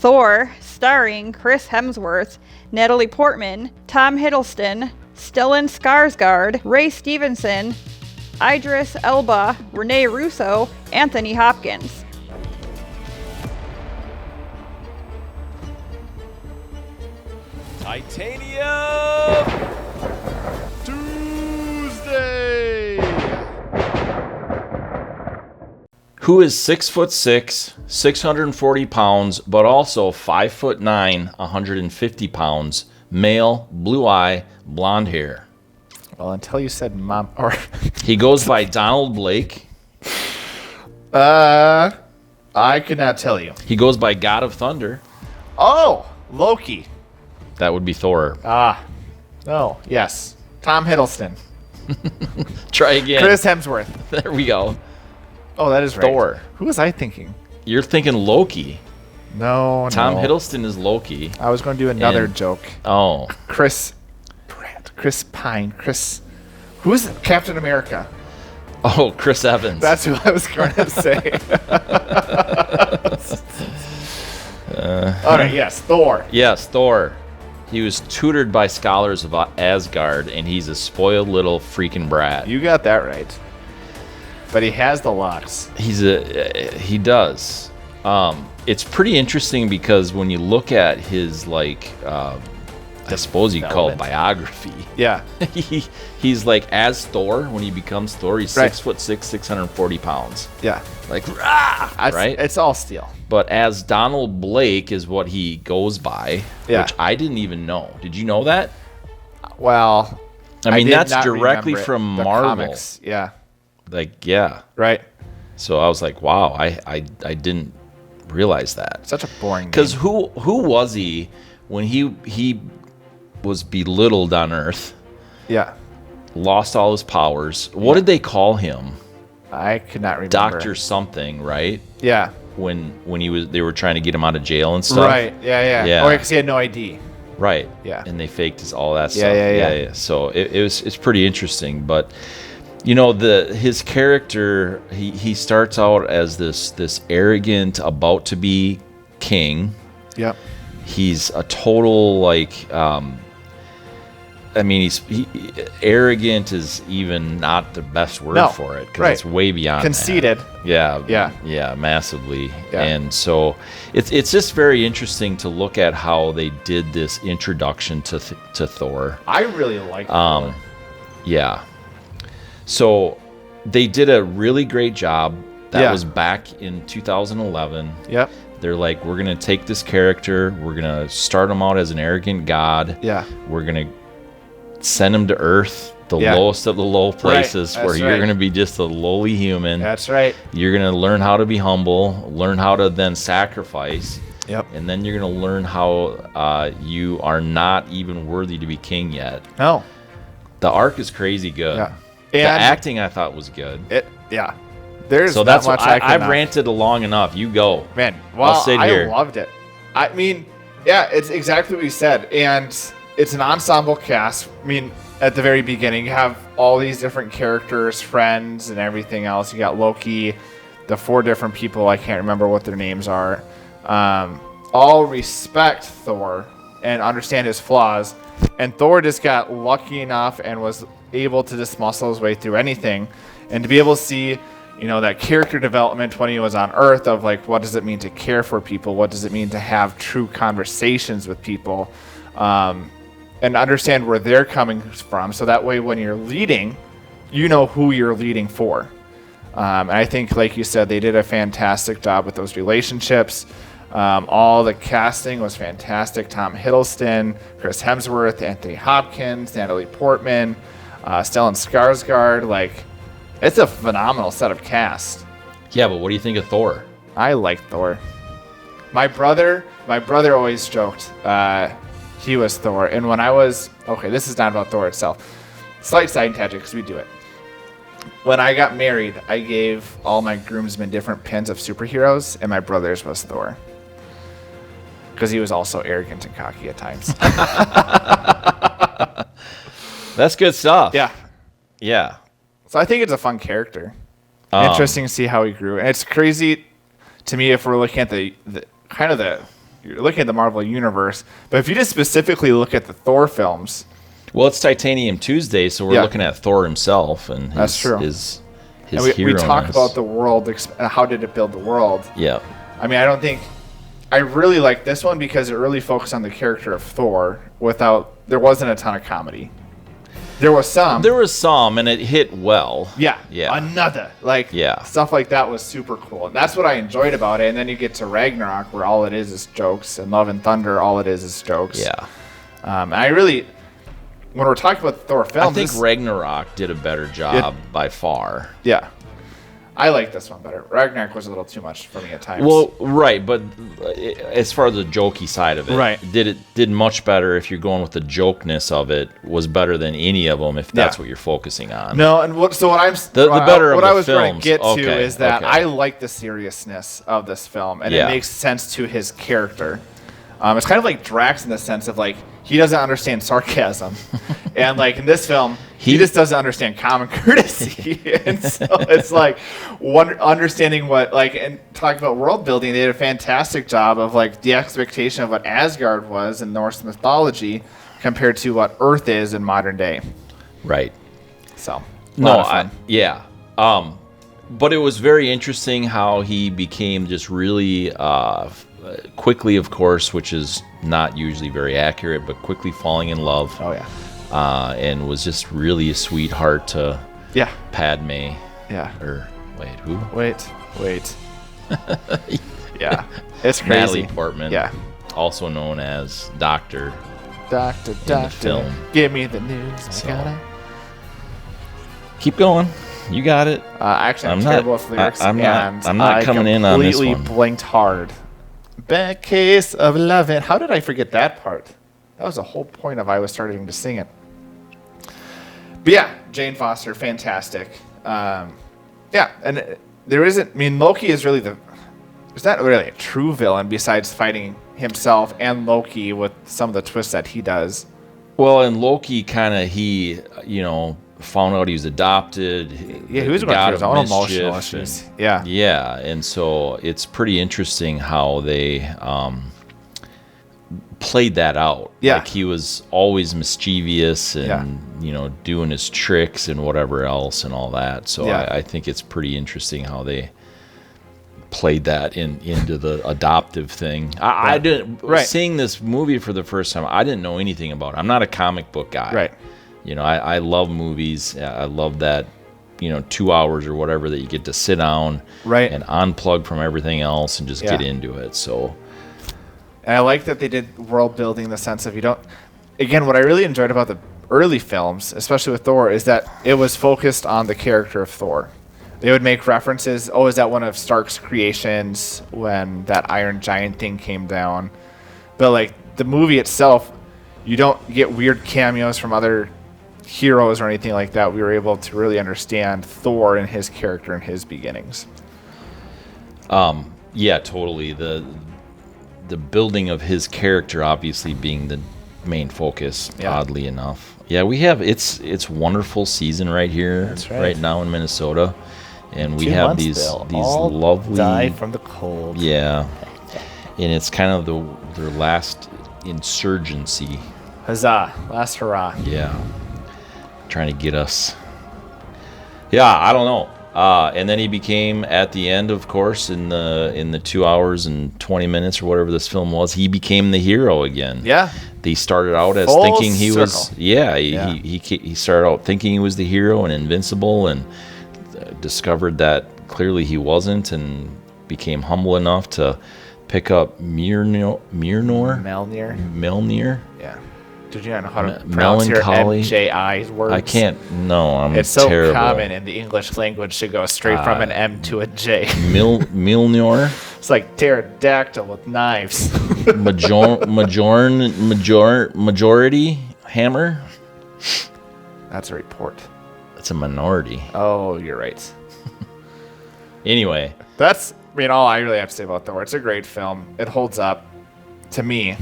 Thor, starring Chris Hemsworth, Natalie Portman, Tom Hiddleston, Stellan Skarsgård, Ray Stevenson, Idris Elba, Rene Russo, Anthony Hopkins. Titanium Tuesday. Who is 6'6", 640 pounds, but also 5'9", 150 pounds, male, blue eye, blonde hair? Well, until you said mom, or He goes by Donald Blake. I could not tell you. He goes by God of Thunder. Oh, Loki. That would be Thor. Oh, yes. Tom Hiddleston. Try again. Chris Hemsworth. There we go. Oh, that is right. Thor. Who was I thinking? You're thinking Loki. No, Tom no. Hiddleston is Loki. I was going to do another And- joke. Oh. Chris Pine. Who is it? Captain America. Oh, Chris Evans. That's who I was going to say. All right, yes, Thor. Yes, Thor. He was tutored by scholars of Asgard, and he's a spoiled little freaking brat. You got that right. But he has the locks. He does. It's pretty interesting because when you look at his I suppose you'd call it biography. Yeah. He's like, as Thor, when he becomes Thor, he's Right. 6'6", 640 pounds. Yeah. Like, rah! Right? It's all steel. But as Donald Blake is what he goes by, Yeah. which I didn't even know. Did you know that? Well, I mean, did that's not directly remember it. from The Marvel. comics. Yeah. Like, yeah. Right. So I was like, wow, I didn't realize that. Such a boring name. Because who was he when he was belittled on Earth, Yeah. lost all his powers? What did they call him? I could not remember. Doctor something, right? Yeah. When they were trying to get him out of jail and stuff. Right. Yeah. Yeah. Oh, because he had no ID. Right. Yeah. And they faked all that Yeah, stuff. yeah. So it's pretty interesting, but you know, his character, he starts out as this arrogant, about to be king. Yep. He's a total arrogant is even not the best word for it, because right. it's way beyond Conceited. that. Yeah, massively. Yeah. And so it's just very interesting to look at how they did this introduction to Thor. I really like Thor. Yeah. So they did a really great job. That was back in 2011. Yep. They're like, we're going to take this character, we're going to start him out as an arrogant god. Yeah. We're going to send him to Earth, the lowest of the low places, Right. where That's you're right. going to be just a lowly human. That's right. You're going to learn how to be humble, learn how to then sacrifice. Yep. And then you're going to learn how you are not even worthy to be king yet. No. The arc is crazy good. Yeah. The And acting I thought was good. Yeah. There's So not that's much what I I've cannot- ranted long enough. You go. Man, well, I'll sit here. I loved it. I mean, yeah, it's exactly what you said. And it's an ensemble cast. I mean, at the very beginning, you have all these different characters, friends, and everything else. You got Loki, the 4 different people. I can't remember what their names are. All respect Thor and understand his flaws. And Thor just got lucky enough and was able to just muscle his way through anything. And to be able to see, you know, that character development when he was on Earth of like, what does it mean to care for people? What does it mean to have true conversations with people? And understand where they're coming from. So that way when you're leading, you know who you're leading for. And I think, like you said, they did a fantastic job with those relationships. All the casting was fantastic. Tom Hiddleston, Chris Hemsworth, Anthony Hopkins, Natalie Portman, Stellan Skarsgård. Like, it's a phenomenal set of cast. Yeah, but what do you think of Thor? I like Thor. My brother always joked he was Thor. And when I was, okay, this is not about Thor itself. Slight side tangent because we do it. When I got married, I gave all my groomsmen different pins of superheroes, and my brother's was Thor. Because he was also arrogant and cocky at times. That's good stuff. Yeah. Yeah. So I think it's a fun character. Interesting to see how he grew. And it's crazy to me if we're looking at the kind of the you're looking at the Marvel Universe. But if you just specifically look at the Thor films, Well, it's Titanium Tuesday, so we're looking at Thor himself and his, That's true. his and we hero-ness. talk about the world, how did it build the world? Yeah. I mean, I really like this one because it really focused on the character of Thor there wasn't a ton of comedy. There was some. There was some, and it hit well. Yeah. Yeah. Another. Yeah. Stuff like that was super cool. And that's what I enjoyed about it. And then you get to Ragnarok, where all it is jokes. And Love and Thunder, all it is jokes. Yeah. And I really, when we're talking about the Thor films, I think Ragnarok did a better job by far. Yeah. I like this one better. Ragnarok was a little too much for me at times. Well, right, but as far as the jokey side of it, Right. did much better if you're going with the jokeness of it, was better than any of them if that's Yeah. what you're focusing on. No, and what better of what the I was going films. to get Okay, to is that okay. I like the seriousness of this film, and Yeah. it makes sense to his character. It's kind of like Drax in the sense of like he doesn't understand sarcasm, and like in this film, he just doesn't understand common courtesy, and so it's like understanding what and talking about world building. They did a fantastic job of like the expectation of what Asgard was in Norse mythology compared to what Earth is in modern day. Right. So No, but it was very interesting how he became just really quickly, of course, which is not usually very accurate, but quickly falling in love. Oh yeah. And was just really a sweetheart to Yeah. Padme. Yeah. Or wait, who? Wait. Yeah. It's crazy. Natalie Portman. Yeah. Also known as Doctor. Doctor, the film. give me the news. So- I gotta. Keep going. You got it. Actually, I'm I'm not- terrible with lyrics. I'm not- and I'm not I coming in on this completely one. blinked hard. Bad case of loving. How did I forget that part? That was the whole point of I was starting to sing it. But yeah, Jane Foster, fantastic. Yeah, and there isn't. I mean, Loki is really there's not really a true villain besides fighting himself and Loki with some of the twists that he does. Well, and Loki found out he was adopted. Yeah, he was the going god through his of own mischief, emotional and- issues. Yeah. Yeah, and so it's pretty interesting how they played that out. Yeah. Like he was always mischievous and, doing his tricks and whatever else and all that. So Yeah. I think it's pretty interesting how they played that into the adoptive thing. I didn't, seeing this movie for the first time, I didn't know anything about it. I'm not a comic book guy. Right. I love movies. I love that, 2 hours or whatever that you get to sit down Right. and unplug from everything else and just get into it. So, And I like that they did world building in the sense of again, what I really enjoyed about the early films, especially with Thor, is that it was focused on the character of Thor. They would make references, is that one of Stark's creations when that Iron Giant thing came down? But like the movie itself, you don't get weird cameos from other heroes or anything like that. We were able to really understand Thor and his character and his beginnings. yeah, totally. The building of his character obviously being the main focus, oddly enough. Yeah, we have it's wonderful season right here, That's right. right now in Minnesota, and we 2 have months, these Bill. these All lovely die from the cold. yeah, and it's kind of their last insurgency. Huzzah! Last hurrah! Yeah, trying to get us. Yeah, I don't know. And then he became, at the end, of course, in the 2 hours and 20 minutes or whatever this film was, he became the hero again. Yeah. They started out as Full thinking he was. circle. Yeah, Yeah. he started out thinking he was the hero and invincible, and discovered that clearly he wasn't, and became humble enough to pick up Mjölnir. Yeah. Did you not know how to pronounce your Melancholy. MJI words? I can't. No, I'm It's so terrible. common in the English language to go straight from an M to a J. Mjölnir. It's like pterodactyl with knives. Majority hammer. That's a report. It's a minority. Oh, you're right. Anyway, That's, all I really have to say about Thor. It's a great film. It holds up. To me,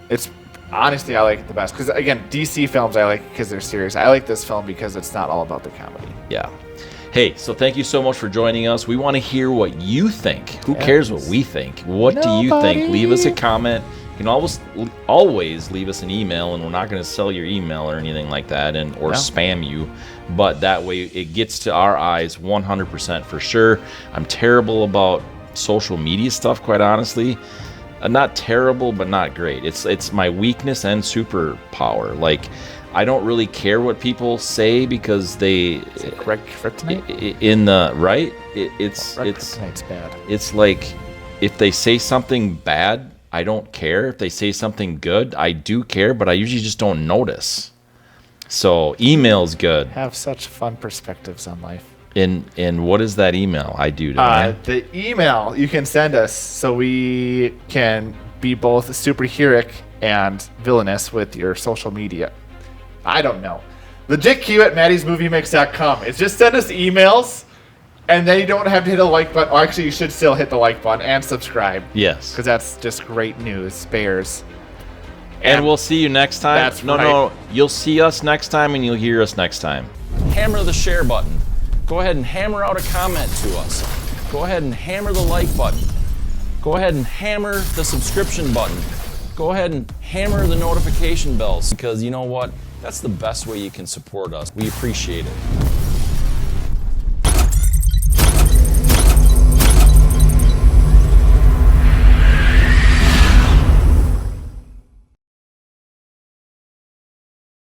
it's honestly, I like it the best. Because, again, DC films I like because they're serious. I like this film because it's not all about the comedy. yeah. Hey, so thank you so much for joining us. We want to hear what you think. Who cares what we think? What do you think? Leave us a comment. You can always leave us an email, and we're not going to sell your email or anything like that, or spam you. But that way, it gets to our eyes 100% for sure. I'm terrible about social media stuff, quite honestly. Not terrible, but not great. It's my weakness and superpower. Like, I don't really care what people say because they Gregg Kryptonite? in the right. It's Kryptonite's bad. It's like if they say something bad, I don't care. If they say something good, I do care, but I usually just don't notice. So email's good. Have such fun perspectives on life. And what is that email? I do. The email you can send us so we can be both superheroic and villainous with your social media. I don't know. LegitQ@Matty'sMovieMix.com. It's just send us emails, and then you don't have to hit a like button. Or actually, you should still hit the like button and subscribe. Yes. Because that's just great news. Bears. And we'll see you next time. That's right. No. You'll see us next time, and you'll hear us next time. Hammer the share button. Go ahead and hammer out a comment to us. Go ahead and hammer the like button. Go ahead and hammer the subscription button. Go ahead and hammer the notification bells, because you know what? That's the best way you can support us. We appreciate it.